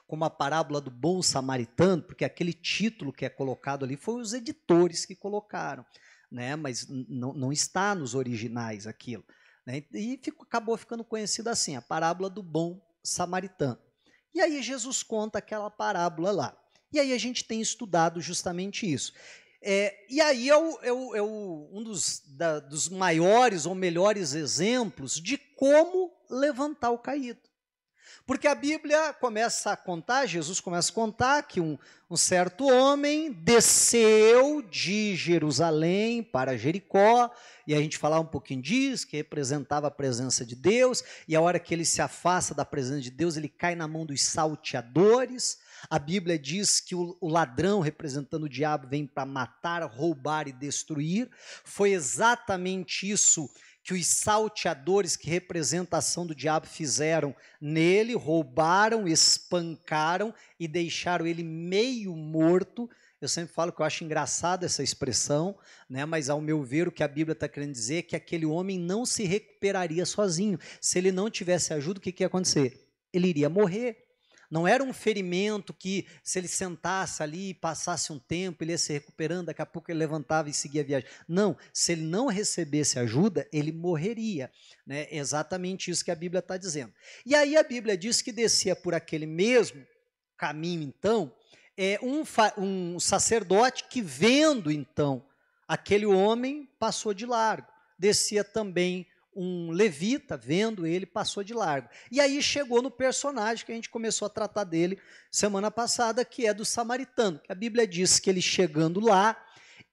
como a parábola do bom samaritano, porque aquele título que é colocado ali foi os editores que colocaram, né? Mas não está nos originais aquilo, né? E acabou ficando conhecido assim, a parábola do bom samaritano. E aí Jesus conta aquela parábola lá. E aí a gente tem estudado justamente isso. E aí um dos maiores ou melhores exemplos de como levantar o caído. Porque a Bíblia começa a contar, Jesus começa a contar que um certo homem desceu de Jerusalém para Jericó, e a gente falar um pouquinho disso, que representava a presença de Deus, e a hora que ele se afasta da presença de Deus, ele cai na mão dos salteadores. A Bíblia diz que o ladrão, representando o diabo, vem para matar, roubar e destruir. Foi exatamente isso que os salteadores, que representam a ação do diabo, fizeram nele, roubaram, espancaram e deixaram ele meio morto. Eu sempre falo que eu acho engraçada essa expressão, né? Mas ao meu ver o que a Bíblia está querendo dizer é que aquele homem não se recuperaria sozinho. Se ele não tivesse ajuda, o que ia acontecer? Ele iria morrer. Não era um ferimento que, se ele sentasse ali e passasse um tempo, ele ia se recuperando, daqui a pouco ele levantava e seguia a viagem. Não, se ele não recebesse ajuda, ele morreria. Né? É exatamente isso que a Bíblia está dizendo. E aí a Bíblia diz que descia por aquele mesmo caminho, então, um sacerdote que, vendo, então, aquele homem, passou de largo. Descia também um levita, vendo ele, passou de largo. E aí chegou no personagem que a gente começou a tratar dele semana passada, que é do samaritano, que a Bíblia diz que ele, chegando lá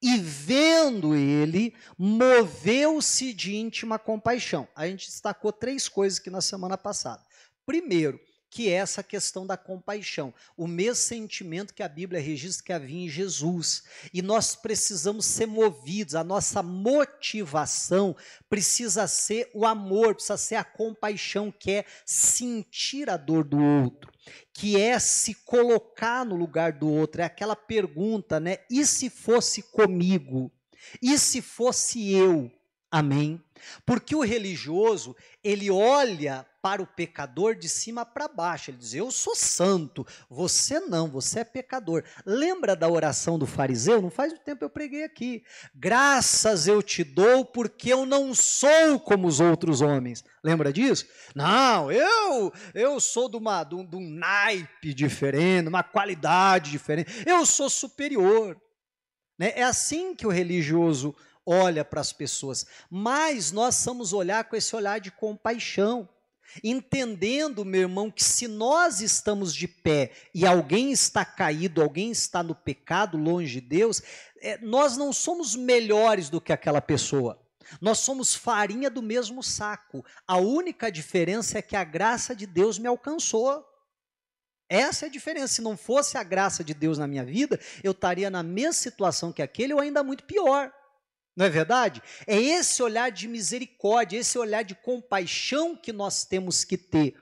e vendo ele, moveu-se de íntima compaixão. A gente destacou 3 coisas aqui na semana passada. Primeiro, que é essa questão da compaixão, o mesmo sentimento que a Bíblia registra que havia em Jesus, e nós precisamos ser movidos, a nossa motivação precisa ser o amor, precisa ser a compaixão, que é sentir a dor do outro, que é se colocar no lugar do outro, é aquela pergunta, né? E se fosse comigo? E se fosse eu? Amém? Porque o religioso, ele olha para o pecador de cima para baixo, ele diz, eu sou santo, você não, você é pecador. Lembra da oração do fariseu? Não faz muito tempo eu preguei aqui. Graças eu te dou porque eu não sou como os outros homens. Lembra disso? Não, eu sou de um naipe diferente, uma qualidade diferente, eu sou superior. Né? É assim que o religioso olha para as pessoas, mas nós vamos olhar com esse olhar de compaixão, entendendo, meu irmão, que se nós estamos de pé e alguém está caído, alguém está no pecado, longe de Deus, nós não somos melhores do que aquela pessoa, nós somos farinha do mesmo saco, a única diferença é que a graça de Deus me alcançou. Essa é a diferença. Se não fosse a graça de Deus na minha vida, eu estaria na mesma situação que aquele ou ainda muito pior. Não é verdade? É esse olhar de misericórdia, esse olhar de compaixão que nós temos que ter.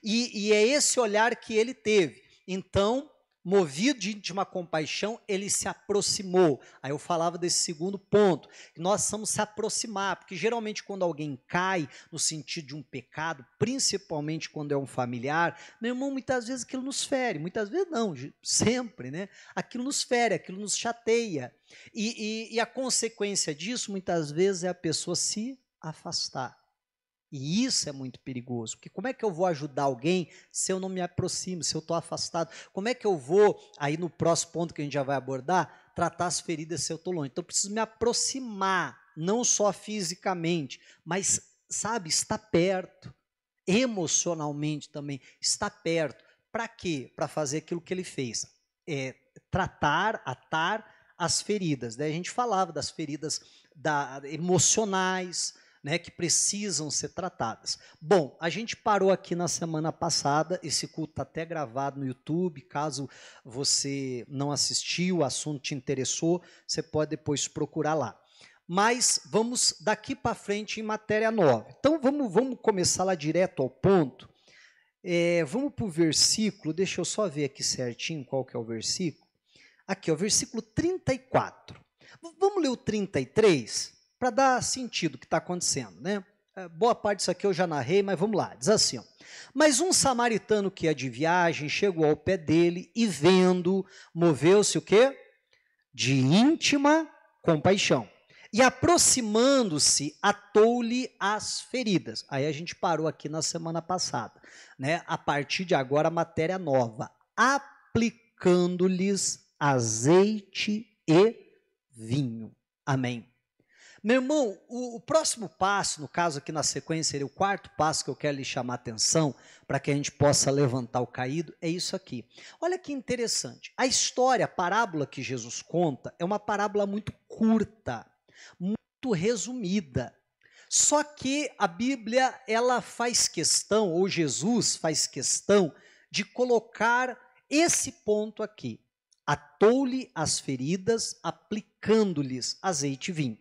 E é esse olhar que ele teve. Então, movido de íntima compaixão, ele se aproximou. Aí eu falava desse segundo ponto, que nós vamos se aproximar, porque geralmente quando alguém cai no sentido de um pecado, principalmente quando é um familiar, meu irmão, muitas vezes aquilo nos fere, muitas vezes não, sempre, né? Aquilo nos fere, aquilo nos chateia. E a consequência disso, muitas vezes, é a pessoa se afastar. E isso é muito perigoso, porque como é que eu vou ajudar alguém se eu não me aproximo, se eu estou afastado? Como é que eu vou, aí no próximo ponto que a gente já vai abordar, tratar as feridas se eu estou longe? Então eu preciso me aproximar, não só fisicamente, mas, sabe, estar perto, emocionalmente também, estar perto. Para quê? Para fazer aquilo que ele fez, tratar, atar as feridas. Daí a gente falava das feridas emocionais, né, que precisam ser tratadas. Bom, a gente parou aqui na semana passada, esse culto está até gravado no YouTube, caso você não assistiu, o assunto te interessou, você pode depois procurar lá. Mas vamos daqui para frente em matéria nova. Então vamos começar lá direto ao ponto. Vamos para o versículo, deixa eu só ver aqui certinho qual que é o versículo. Aqui, o versículo 34. Vamos ler o 33? Para dar sentido o que está acontecendo, né? boa parte disso aqui eu já narrei, mas vamos lá. Diz assim, ó. Mas um samaritano que ia de viagem chegou ao pé dele e vendo, moveu-se o quê? De íntima compaixão. E aproximando-se, atou-lhe as feridas. Aí a gente parou aqui na semana passada, né? A partir de agora, a matéria nova. Aplicando-lhes azeite e vinho. Amém. Meu irmão, o próximo passo, no caso aqui na sequência, seria o quarto passo que eu quero lhe chamar a atenção, para que a gente possa levantar o caído, é isso aqui. Olha que interessante. A história, a parábola que Jesus conta, é uma parábola muito curta, muito resumida. Só que a Bíblia, ela faz questão, ou Jesus faz questão, de colocar esse ponto aqui. Atou-lhe as feridas, aplicando-lhes azeite e vinho.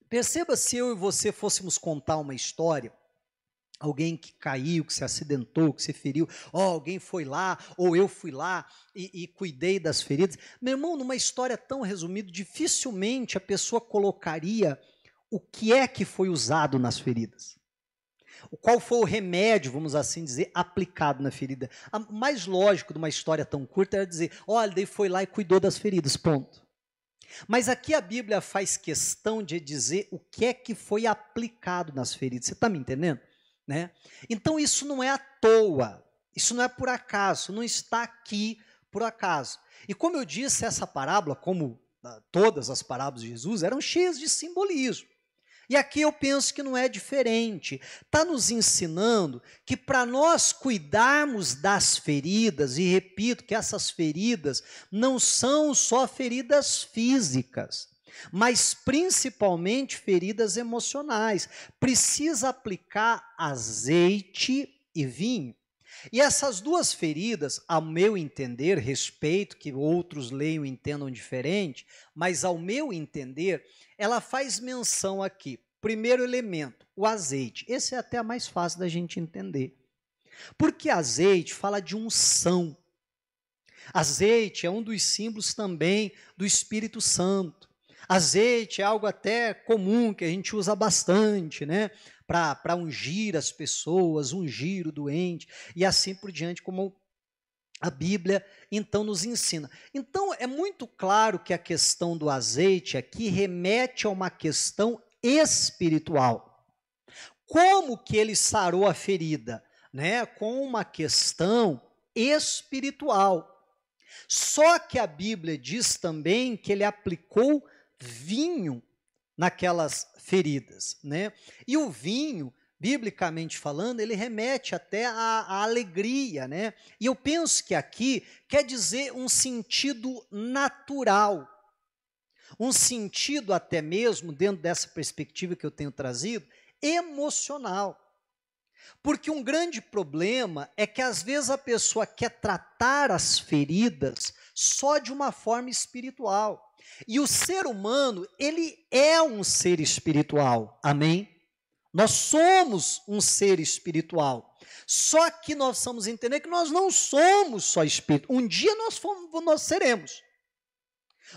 Perceba, se eu e você fôssemos contar uma história, alguém que caiu, que se acidentou, que se feriu, alguém foi lá, ou eu fui lá e cuidei das feridas. Meu irmão, numa história tão resumida, dificilmente a pessoa colocaria o que é que foi usado nas feridas. Qual foi o remédio, vamos assim dizer, aplicado na ferida. O mais lógico de uma história tão curta era dizer, olha, ele foi lá e cuidou das feridas, ponto. Mas aqui a Bíblia faz questão de dizer o que é que foi aplicado nas feridas. Você está me entendendo? Né? Então isso não é à toa, isso não é por acaso, não está aqui por acaso. E como eu disse, essa parábola, como todas as parábolas de Jesus, eram cheias de simbolismo. E aqui eu penso que não é diferente. Está nos ensinando que para nós cuidarmos das feridas, e repito que essas feridas não são só feridas físicas, mas principalmente feridas emocionais. Precisa aplicar azeite e vinho. E essas duas feridas, ao meu entender, respeito que outros leiam e entendam diferente, mas ao meu entender, ela faz menção aqui, primeiro elemento, o azeite. Esse é até a mais fácil da gente entender. Porque azeite fala de unção. Azeite é um dos símbolos também do Espírito Santo. Azeite é algo até comum, que a gente usa bastante, né? Para ungir as pessoas, ungir o doente, e assim por diante, como a Bíblia, então, nos ensina. Então, é muito claro que a questão do azeite aqui remete a uma questão espiritual. Como que ele sarou a ferida? Né? Com uma questão espiritual. Só que a Bíblia diz também que ele aplicou vinho naquelas feridas, né? E o vinho, biblicamente falando, ele remete até à alegria, né? E eu penso que aqui quer dizer um sentido natural, um sentido até mesmo, dentro dessa perspectiva que eu tenho trazido, emocional. Porque um grande problema é que às vezes a pessoa quer tratar as feridas só de uma forma espiritual. E o ser humano, ele é um ser espiritual, amém? Nós somos um ser espiritual. Só que nós precisamos entender que nós não somos só espírito. Um dia nós seremos.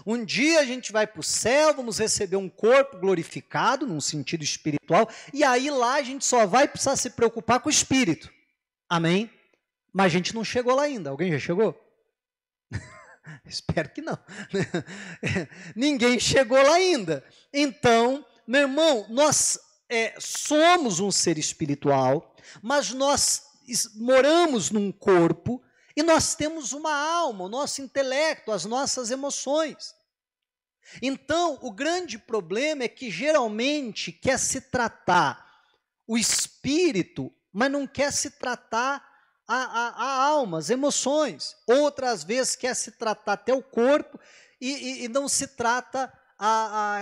Um dia a gente vai para o céu, vamos receber um corpo glorificado, num sentido espiritual, e aí lá a gente só vai precisar se preocupar com o espírito. Amém? Mas a gente não chegou lá ainda. Alguém já chegou? Espero que não. Ninguém chegou lá ainda. Então, meu irmão, nós somos um ser espiritual, mas nós moramos num corpo e nós temos uma alma, o nosso intelecto, as nossas emoções. Então, o grande problema é que geralmente quer se tratar o espírito, mas não quer se tratar a alma, as emoções. Outras vezes quer se tratar até o corpo e não se trata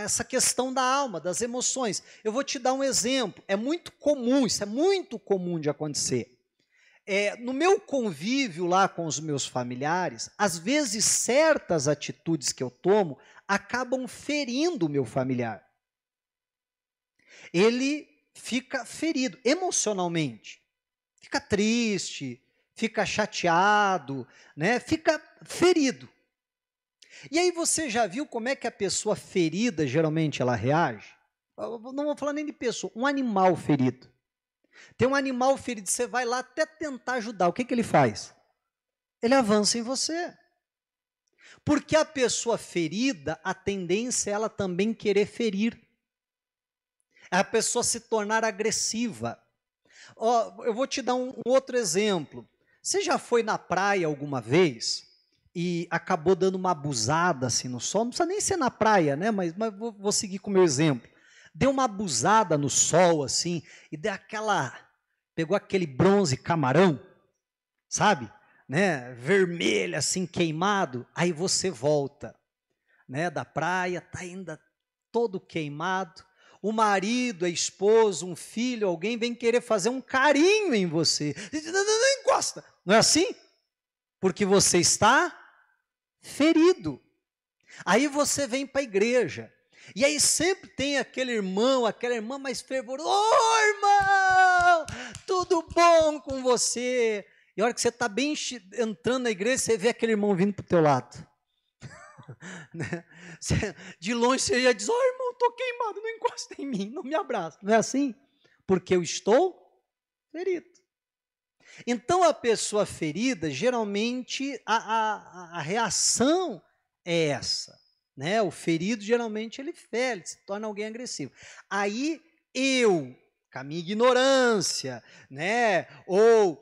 essa questão da alma, das emoções. Eu vou te dar um exemplo. É muito comum, isso é muito comum de acontecer. No meu convívio lá com os meus familiares, às vezes certas atitudes que eu tomo acabam ferindo o meu familiar. Ele fica ferido emocionalmente, fica triste, fica chateado, né? Fica ferido. E aí você já viu como é que a pessoa ferida geralmente ela reage? não vou falar nem de pessoa, um animal ferido. Tem um animal ferido, você vai lá até tentar ajudar, o que ele faz? Ele avança em você. Porque a pessoa ferida, a tendência é ela também querer ferir. É a pessoa se tornar agressiva. Eu vou te dar um outro exemplo. Você já foi na praia alguma vez e acabou dando uma abusada assim no sol? Não precisa nem ser na praia, né? Mas vou seguir com o meu exemplo. Deu uma abusada no sol assim e pegou aquele bronze camarão, sabe? Né? Vermelho assim, queimado. Aí você volta, né? Da praia, está ainda todo queimado. O marido, a esposa, um filho, alguém vem querer fazer um carinho em você. Não encosta. Não é assim? Porque você está ferido. Aí você vem para a igreja. E aí sempre tem aquele irmão, aquela irmã mais fervorosa. Ô, irmão, tudo bom com você? E a hora que você está bem entrando na igreja, você vê aquele irmão vindo para o teu lado. De longe você já diz, irmão, estou queimado, não encosta em mim, não me abraça. Não é assim? Porque eu estou ferido. Então a pessoa ferida, geralmente a reação é essa. Né? O ferido, geralmente, ele fere, se torna alguém agressivo. Aí eu, com a minha ignorância, né? Ou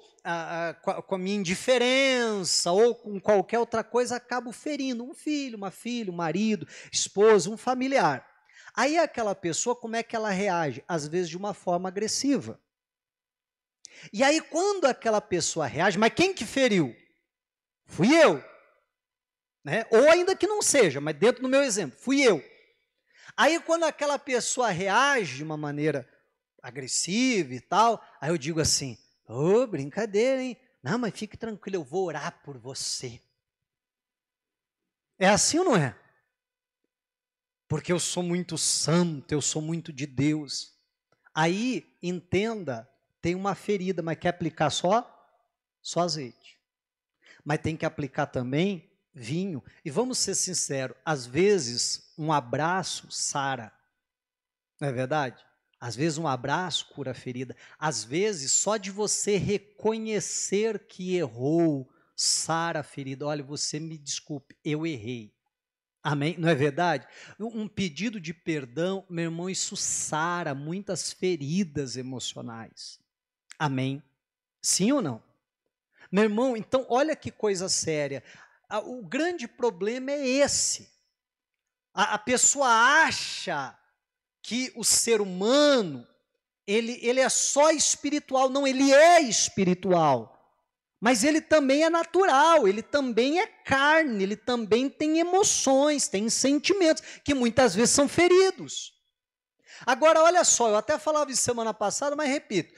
com a minha indiferença, ou com qualquer outra coisa, acabo ferindo um filho, uma filha, um marido, esposa, um familiar. Aí aquela pessoa, como é que ela reage? Às vezes de uma forma agressiva. E aí quando aquela pessoa reage, mas quem que feriu? Fui eu. Né? Ou ainda que não seja, mas dentro do meu exemplo, fui eu. Aí quando aquela pessoa reage de uma maneira agressiva e tal, aí eu digo assim, brincadeira, hein? Não, mas fique tranquilo, eu vou orar por você. É assim ou não é? Porque eu sou muito santo, eu sou muito de Deus. Aí, entenda, tem uma ferida, mas quer aplicar só azeite. Mas tem que aplicar também vinho. E vamos ser sinceros, às vezes um abraço sara. Não é verdade? Às vezes um abraço cura a ferida. Às vezes só de você reconhecer que errou, sara a ferida. Olha, você me desculpe, eu errei. Amém? Não é verdade? Um pedido de perdão, meu irmão, isso sara muitas feridas emocionais. Amém? Sim ou não? Meu irmão, então olha que coisa séria. O grande problema é esse. A pessoa acha que o ser humano, ele é só espiritual. Não, ele é espiritual. Mas ele também é natural, ele também é carne, ele também tem emoções, tem sentimentos, que muitas vezes são feridos. Agora, olha só, eu até falava isso semana passada, mas repito.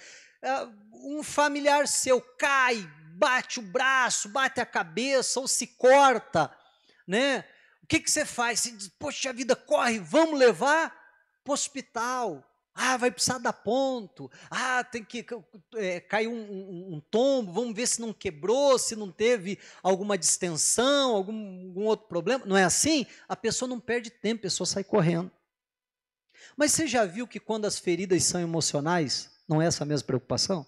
Um familiar seu cai, bate o braço, bate a cabeça ou se corta, né? O que você faz? Você diz, poxa vida, corre, vamos levar para o hospital. Vai precisar dar ponto. Tem que cair um tombo, vamos ver se não quebrou, se não teve alguma distensão, algum outro problema. Não é assim? A pessoa não perde tempo, a pessoa sai correndo. Mas você já viu que quando as feridas são emocionais, não é essa a mesma preocupação?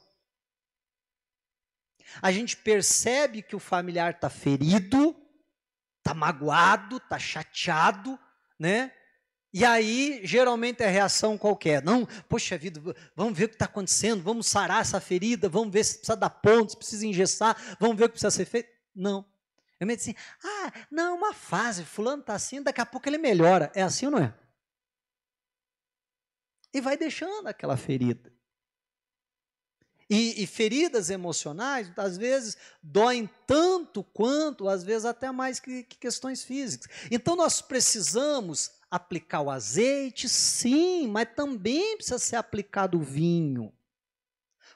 A gente percebe que o familiar está ferido, está magoado, está chateado, né? E aí, geralmente, a reação qualquer. Não, poxa vida, vamos ver o que está acontecendo, vamos sarar essa ferida, vamos ver se precisa dar ponto, se precisa engessar, vamos ver o que precisa ser feito. Não. Eu me disse assim, não, é uma fase, fulano está assim, daqui a pouco ele melhora. É assim ou não é? E vai deixando aquela ferida. E feridas emocionais, às vezes, doem tanto quanto, às vezes, até mais que questões físicas. Então, nós precisamos aplicar o azeite, sim, mas também precisa ser aplicado o vinho.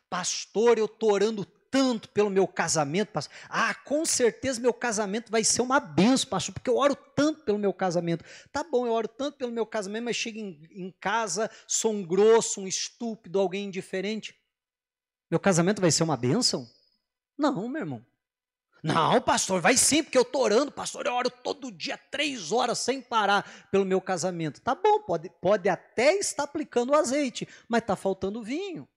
Pastor, eu estou orando tanto pelo meu casamento, pastor. Com certeza meu casamento vai ser uma benção, pastor, porque eu oro tanto pelo meu casamento. Tá bom, eu oro tanto pelo meu casamento, mas chego em casa, sou um grosso, um estúpido, alguém indiferente. Meu casamento vai ser uma bênção? Não, meu irmão. Não, pastor, vai sim, porque eu estou orando, pastor, eu oro todo dia 3 horas sem parar pelo meu casamento. Tá bom, pode até estar aplicando o azeite, mas está faltando vinho.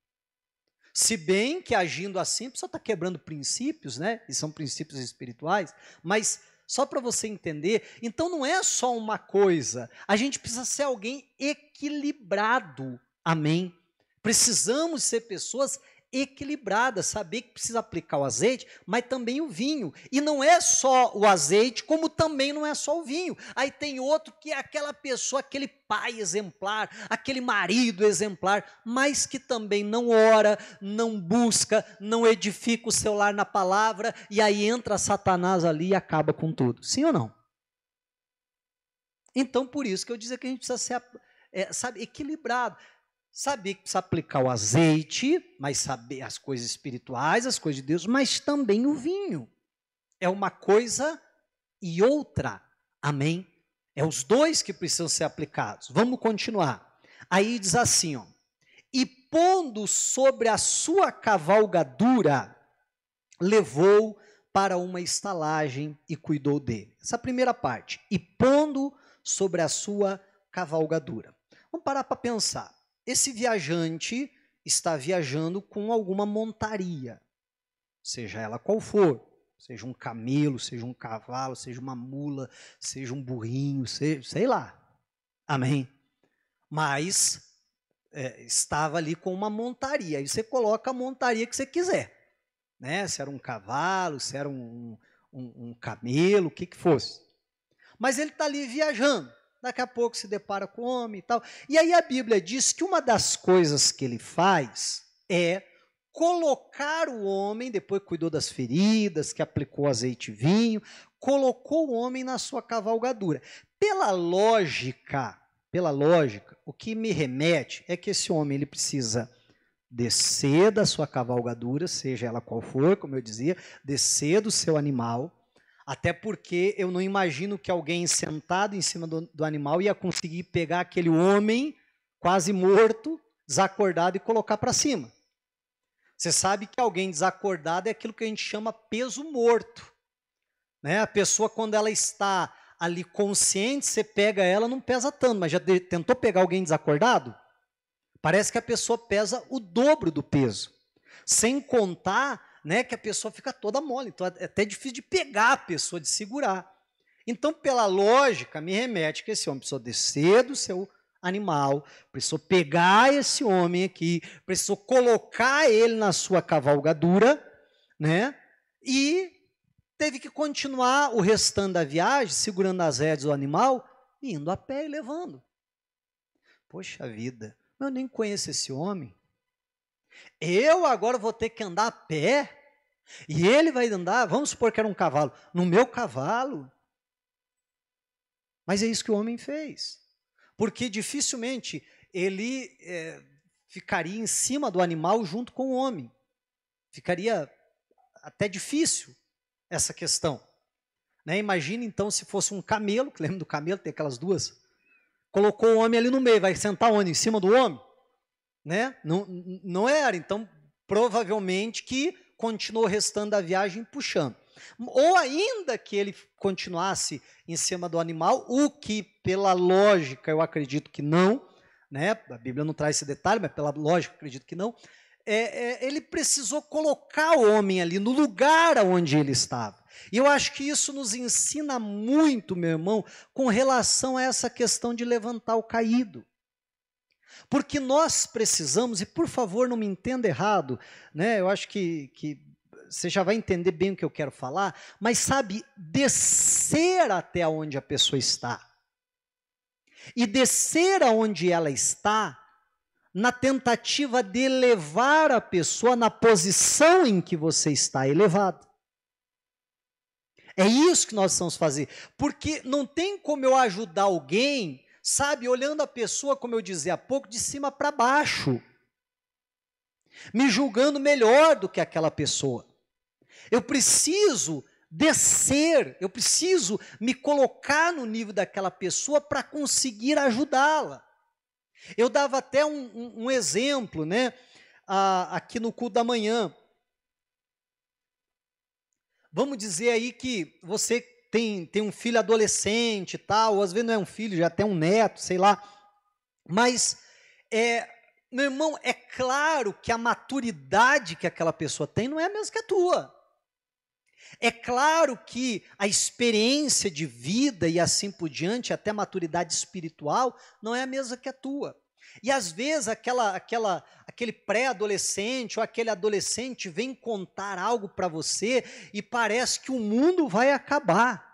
Se bem que agindo assim, só está quebrando princípios, né? E são princípios espirituais, mas só para você entender, então não é só uma coisa, a gente precisa ser alguém equilibrado, amém? Precisamos ser pessoas equilibradas, saber que precisa aplicar o azeite, mas também o vinho. E não é só o azeite, como também não é só o vinho. Aí tem outro que é aquela pessoa, aquele pai exemplar, aquele marido exemplar, mas que também não ora, não busca, não edifica o seu lar na palavra, e aí entra Satanás ali e acaba com tudo. Sim ou não? Então, por isso que eu dizia que a gente precisa ser, sabe, equilibrado. Saber que precisa aplicar o azeite, mas saber as coisas espirituais, as coisas de Deus, mas também o vinho. É uma coisa e outra. Amém? É os dois que precisam ser aplicados. Vamos continuar. Aí diz assim, ó. E pondo sobre a sua cavalgadura, levou para uma estalagem e cuidou dele. Essa primeira parte. E pondo sobre a sua cavalgadura. Vamos parar para pensar. Esse viajante está viajando com alguma montaria, seja ela qual for, seja um camelo, seja um cavalo, seja uma mula, seja um burrinho, sei lá, amém? Mas estava ali com uma montaria, aí você coloca a montaria que você quiser, né? Se era um cavalo, se era um camelo, o que fosse. Mas ele está ali viajando. Daqui a pouco se depara com o homem e tal. E aí a Bíblia diz que uma das coisas que ele faz é colocar o homem, depois cuidou das feridas, que aplicou azeite e vinho, colocou o homem na sua cavalgadura. Pela lógica, o que me remete é que esse homem ele precisa descer da sua cavalgadura, seja ela qual for, como eu dizia, descer do seu animal. Até porque eu não imagino que alguém sentado em cima do animal ia conseguir pegar aquele homem quase morto, desacordado e colocar para cima. Você sabe que alguém desacordado é aquilo que a gente chama peso morto. Né? A pessoa, quando ela está ali consciente, você pega ela, não pesa tanto, mas já tentou pegar alguém desacordado? Parece que a pessoa pesa o dobro do peso. Sem contar, né, que a pessoa fica toda mole, então é até difícil de pegar a pessoa, de segurar. Então, pela lógica, me remete que esse homem precisou descer do seu animal, precisou pegar esse homem aqui, precisou colocar ele na sua cavalgadura, né, e teve que continuar o restante da viagem, segurando as rédeas do animal, indo a pé e levando. Poxa vida, eu nem conheço esse homem. Eu agora vou ter que andar a pé, e ele vai andar, vamos supor que era um cavalo, no meu cavalo. Mas é isso que o homem fez. Porque dificilmente ele ficaria em cima do animal junto com o homem. Ficaria até difícil essa questão. Né? Imagine então se fosse um camelo, que lembra do camelo, tem aquelas duas. Colocou o homem ali no meio, vai sentar onde? Em cima do homem? Né? Não era, então provavelmente que continuou o restante da viagem puxando. Ou ainda que ele continuasse em cima do animal, o que pela lógica eu acredito que não, né? A Bíblia não traz esse detalhe, mas pela lógica eu acredito que não, ele precisou colocar o homem ali no lugar onde ele estava. E eu acho que isso nos ensina muito, meu irmão, com relação a essa questão de levantar o caído. Porque nós precisamos, e por favor não me entenda errado, né? Eu acho que você já vai entender bem o que eu quero falar, mas sabe, descer até onde a pessoa está. E descer aonde ela está, na tentativa de elevar a pessoa na posição em que você está elevado. É isso que nós precisamos fazer, porque não tem como eu ajudar alguém, sabe, olhando a pessoa, como eu dizia há pouco, de cima para baixo, me julgando melhor do que aquela pessoa. Eu preciso descer, eu preciso me colocar no nível daquela pessoa para conseguir ajudá-la. Eu dava até um exemplo, né, aqui no culto da manhã. vamos dizer aí que você tem um filho adolescente e tal, ou às vezes não é um filho, já tem um neto, sei lá. Mas, meu irmão, é claro que a maturidade que aquela pessoa tem não é a mesma que a tua. É claro que a experiência de vida e assim por diante, até a maturidade espiritual, não é a mesma que a tua. E às vezes aquele pré-adolescente ou aquele adolescente vem contar algo para você e parece que o mundo vai acabar.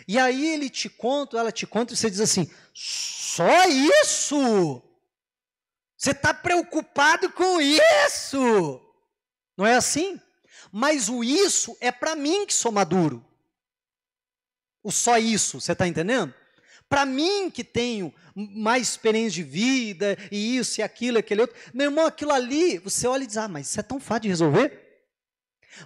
E aí ele te conta, ela te conta e você diz assim, só isso? Você está preocupado com isso? Não é assim? Mas o isso é para mim que sou maduro. O só isso, você está entendendo? Para mim que tenho mais experiência de vida, e isso, e aquilo, aquele outro. Meu irmão, aquilo ali, você olha e diz, mas isso é tão fácil de resolver?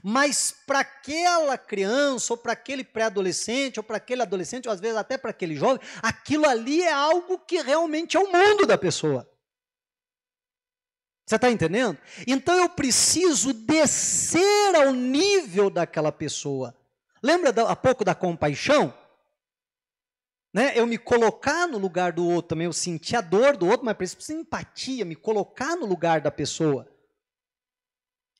Mas para aquela criança, ou para aquele pré-adolescente, ou para aquele adolescente, ou às vezes até para aquele jovem, aquilo ali é algo que realmente é o mundo da pessoa. Você está entendendo? Então eu preciso descer ao nível daquela pessoa. Lembra há pouco da compaixão? Né? Eu me colocar no lugar do outro também, eu sentir a dor do outro, mas preciso de empatia, me colocar no lugar da pessoa.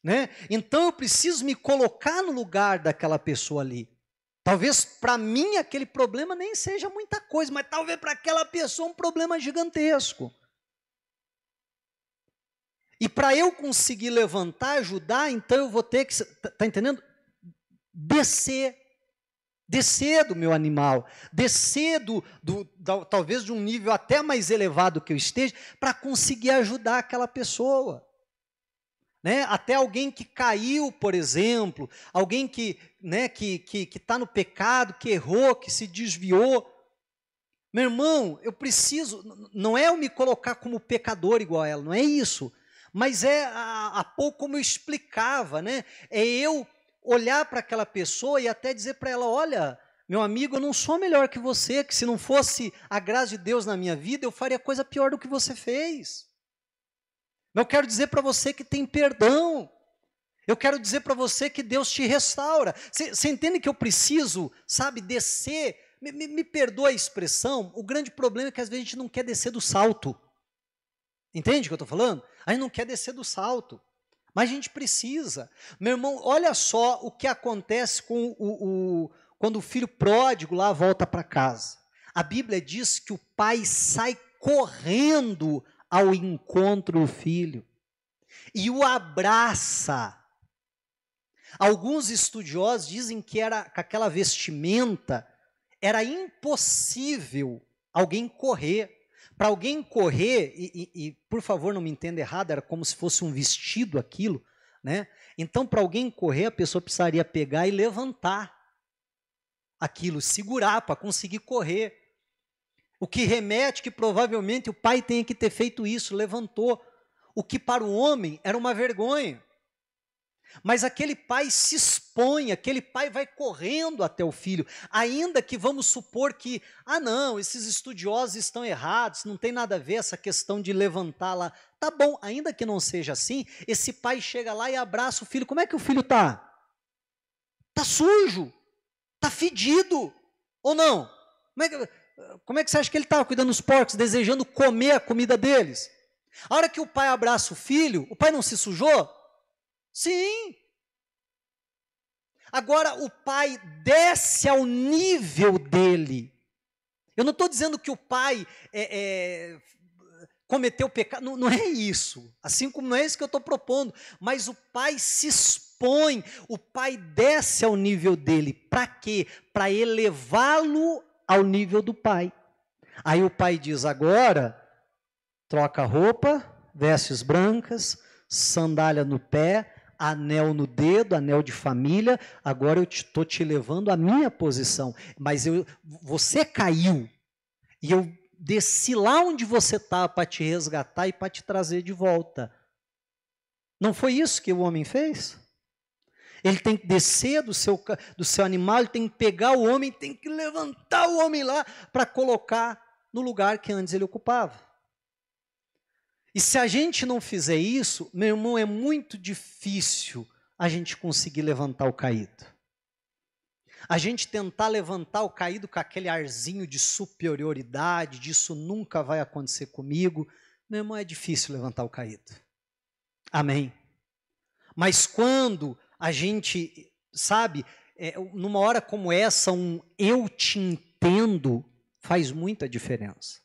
Né? Então eu preciso me colocar no lugar daquela pessoa ali. Talvez para mim aquele problema nem seja muita coisa, mas talvez para aquela pessoa um problema gigantesco. E para eu conseguir levantar, ajudar, então eu vou ter que, está entendendo? Descer do meu animal, descer talvez de um nível até mais elevado que eu esteja, para conseguir ajudar aquela pessoa. Né? Até alguém que caiu, por exemplo, alguém que está no pecado, que errou, que se desviou. Meu irmão, eu preciso, não é eu me colocar como pecador igual a ela, não é isso. Mas há pouco como eu explicava, né? É eu olhar para aquela pessoa e até dizer para ela, olha, meu amigo, eu não sou melhor que você, que se não fosse a graça de Deus na minha vida, eu faria coisa pior do que você fez. Eu quero dizer para você que tem perdão. Eu quero dizer para você que Deus te restaura. Você entende que eu preciso, sabe, descer? Me perdoa a expressão, o grande problema é que às vezes a gente não quer descer do salto. Entende o que eu estou falando? A gente não quer descer do salto, mas a gente precisa. Meu irmão, olha só o que acontece quando o filho pródigo lá volta para casa. A Bíblia diz que o pai sai correndo ao encontro do filho e o abraça. Alguns estudiosos dizem que com aquela vestimenta era impossível alguém correr. Para alguém correr, e por favor não me entenda errado, era como se fosse um vestido aquilo, né? Então para alguém correr a pessoa precisaria pegar e levantar aquilo, segurar para conseguir correr. O que remete que provavelmente o pai tenha que ter feito isso, levantou. O que para o homem era uma vergonha. Mas aquele pai se expõe, aquele pai vai correndo até o filho, ainda que vamos supor que, não, esses estudiosos estão errados, não tem nada a ver essa questão de levantar lá. Tá bom, ainda que não seja assim, esse pai chega lá e abraça o filho. Como é que o filho está? Está sujo, está fedido, ou não? Como é que você acha que ele estava cuidando dos porcos, desejando comer a comida deles? A hora que o pai abraça o filho, o pai não se sujou? Sim. Agora o pai desce ao nível dele. Eu não estou dizendo que o pai cometeu pecado, não é isso. Assim como não é isso que eu estou propondo. Mas o pai se expõe, o pai desce ao nível dele. Para quê? Para elevá-lo ao nível do pai. Aí o pai diz, agora, troca a roupa, vestes brancas, sandália no pé, anel no dedo, anel de família, agora eu estou te levando à minha posição, mas você caiu, e eu desci lá onde você está para te resgatar e para te trazer de volta. Não foi isso que o homem fez? Ele tem que descer do seu animal, ele tem que pegar o homem, tem que levantar o homem lá para colocar no lugar que antes ele ocupava. E se a gente não fizer isso, meu irmão, é muito difícil a gente conseguir levantar o caído. A gente tentar levantar o caído com aquele arzinho de superioridade, disso nunca vai acontecer comigo. Meu irmão, é difícil levantar o caído. Amém? Mas quando a gente, sabe, numa hora como essa, eu te entendo, faz muita diferença.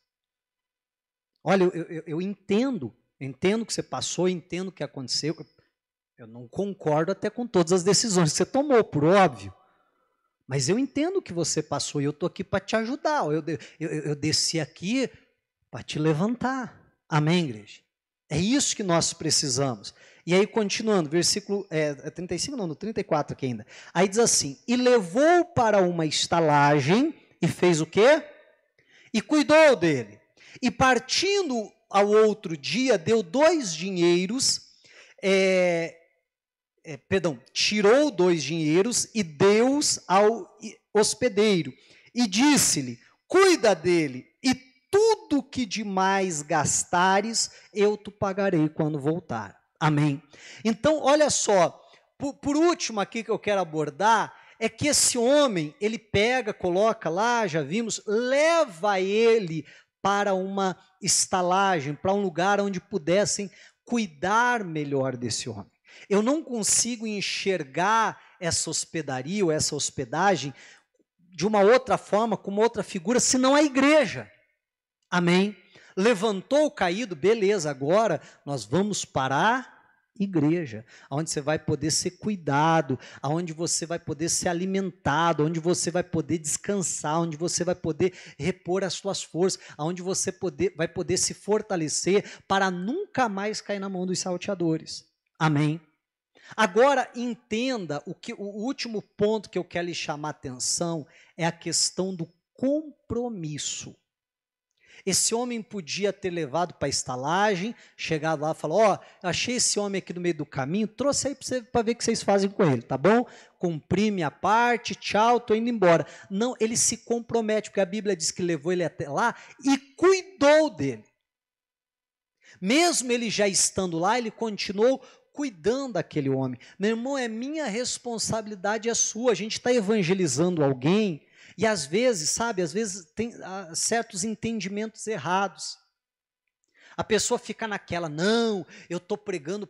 Olha, eu entendo o que você passou, entendo o que aconteceu. Eu não concordo até com todas as decisões que você tomou, por óbvio. Mas eu entendo o que você passou e eu estou aqui para te ajudar. Eu desci aqui para te levantar. Amém, igreja? É isso que nós precisamos. E aí, continuando, versículo 35, não, no 34 aqui ainda. Aí diz assim, e levou para uma estalagem e fez o quê? E cuidou dele. E partindo ao outro dia, deu 2 dinheiros, tirou 2 dinheiros e deu-os ao hospedeiro. E disse-lhe, cuida dele, e tudo que demais gastares, eu te pagarei quando voltar. Amém. Então, olha só, por último aqui que eu quero abordar, é que esse homem, ele pega, coloca lá, já vimos, leva ele para uma estalagem, para um lugar onde pudessem cuidar melhor desse homem. Eu não consigo enxergar essa hospedaria ou essa hospedagem de uma outra forma, com uma outra figura, senão a igreja. Amém? Levantou o caído, beleza, agora nós vamos para a igreja, onde você vai poder ser cuidado, onde você vai poder ser alimentado, onde você vai poder descansar, onde você vai poder repor as suas forças, onde você vai poder se fortalecer para nunca mais cair na mão dos salteadores. Amém? Agora entenda, o último ponto que eu quero lhe chamar a atenção é a questão do compromisso. Esse homem podia ter levado para a estalagem, chegado lá e falou, achei esse homem aqui no meio do caminho, trouxe aí para ver o que vocês fazem com ele, tá bom? Cumpri minha parte, tchau, estou indo embora. Não, ele se compromete, porque a Bíblia diz que levou ele até lá e cuidou dele. Mesmo ele já estando lá, ele continuou cuidando daquele homem. Meu irmão, é minha responsabilidade, é sua. A gente está evangelizando alguém e às vezes, sabe, tem certos entendimentos errados. A pessoa fica naquela, não, eu estou pregando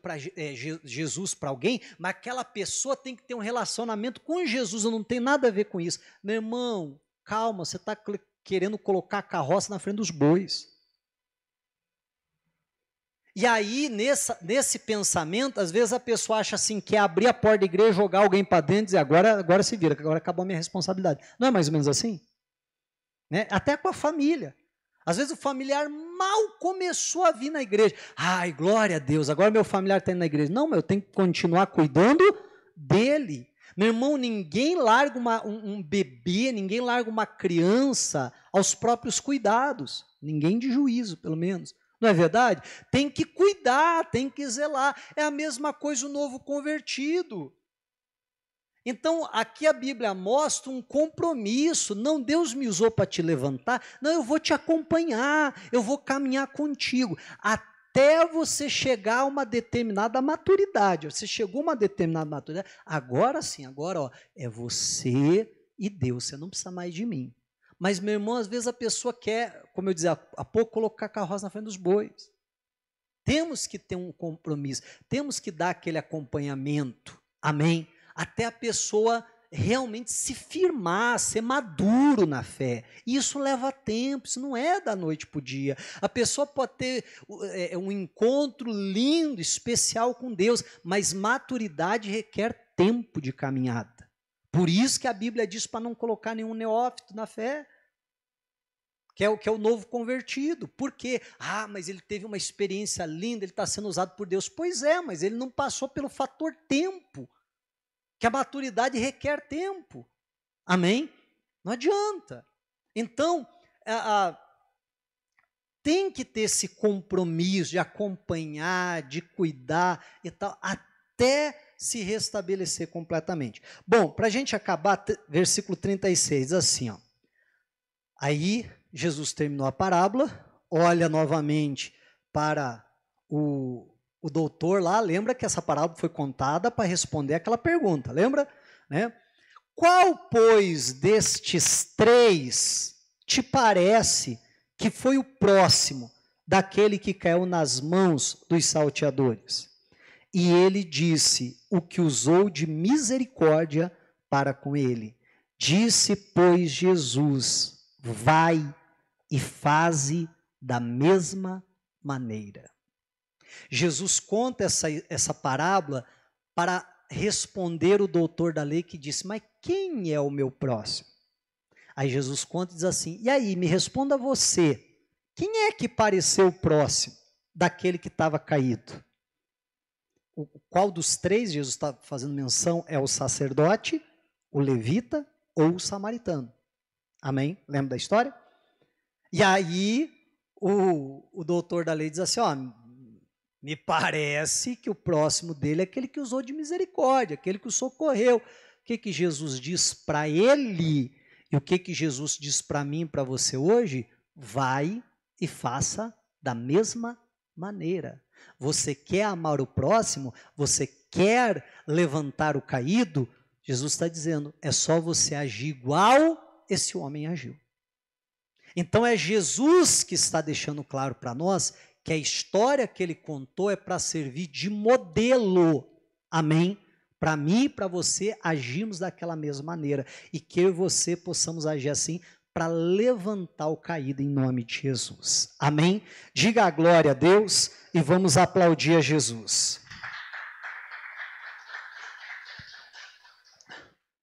Jesus para alguém, mas aquela pessoa tem que ter um relacionamento com Jesus, eu não tenho nada a ver com isso. Meu irmão, calma, você está querendo colocar a carroça na frente dos bois. E aí, nesse pensamento, às vezes a pessoa acha assim, que é abrir a porta da igreja, jogar alguém para dentro e dizer, agora se vira, que agora acabou a minha responsabilidade. Não é mais ou menos assim? Né? Até com a família. Às vezes o familiar mal começou a vir na igreja. Ai, glória a Deus, agora meu familiar está indo na igreja. Não, eu tenho que continuar cuidando dele. Meu irmão, ninguém larga um bebê, ninguém larga uma criança aos próprios cuidados. Ninguém de juízo, pelo menos. Não é verdade? Tem que cuidar, tem que zelar. É a mesma coisa o novo convertido. Então, aqui a Bíblia mostra um compromisso. Não, Deus me usou para te levantar. Não, eu vou te acompanhar, eu vou caminhar contigo. Até você chegar a uma determinada maturidade. Você chegou a uma determinada maturidade. Agora sim, agora é você e Deus. Você não precisa mais de mim. Mas, meu irmão, às vezes a pessoa quer, como eu dizia há pouco, colocar a carroça na frente dos bois. Temos que ter um compromisso, temos que dar aquele acompanhamento, amém? Até a pessoa realmente se firmar, ser maduro na fé. Isso leva tempo, isso não é da noite para o dia. A pessoa pode ter um encontro lindo, especial com Deus, mas maturidade requer tempo de caminhada. Por isso que a Bíblia diz para não colocar nenhum neófito na fé, que é o novo convertido. Por quê? Mas ele teve uma experiência linda, ele está sendo usado por Deus. Pois é, mas ele não passou pelo fator tempo, que a maturidade requer tempo. Amém? Não adianta. Então, tem que ter esse compromisso de acompanhar, de cuidar e tal, até se restabelecer completamente. Bom, para a gente acabar, versículo 36, assim, ó. Aí, Jesus terminou a parábola, olha novamente para o o doutor lá, lembra que essa parábola foi contada para responder aquela pergunta, lembra? Né? Qual, pois, destes três te parece que foi o próximo daquele que caiu nas mãos dos salteadores? E ele disse: o que usou de misericórdia para com ele. Disse, pois, Jesus: vai e faze da mesma maneira. Jesus conta essa parábola para responder o doutor da lei que disse: mas quem é o meu próximo? Aí Jesus conta e diz assim: e aí, me responda você, quem é que pareceu próximo daquele que estava caído? Qual dos três Jesus está fazendo menção é o sacerdote, o levita ou o samaritano? Amém? Lembra da história? E aí o doutor da lei diz assim: ó, me parece que o próximo dele é aquele que usou de misericórdia, aquele que o socorreu. O que Jesus diz para ele e o que Jesus diz para mim e para você hoje? Vai e faça da mesma maneira. Você quer amar o próximo? Você quer levantar o caído? Jesus está dizendo, é só você agir igual esse homem agiu. Então é Jesus que está deixando claro para nós que a história que ele contou é para servir de modelo, amém? Para mim e para você agirmos daquela mesma maneira, e que eu e você possamos agir assim para levantar o caído em nome de Jesus, amém? Diga a glória a Deus e vamos aplaudir a Jesus.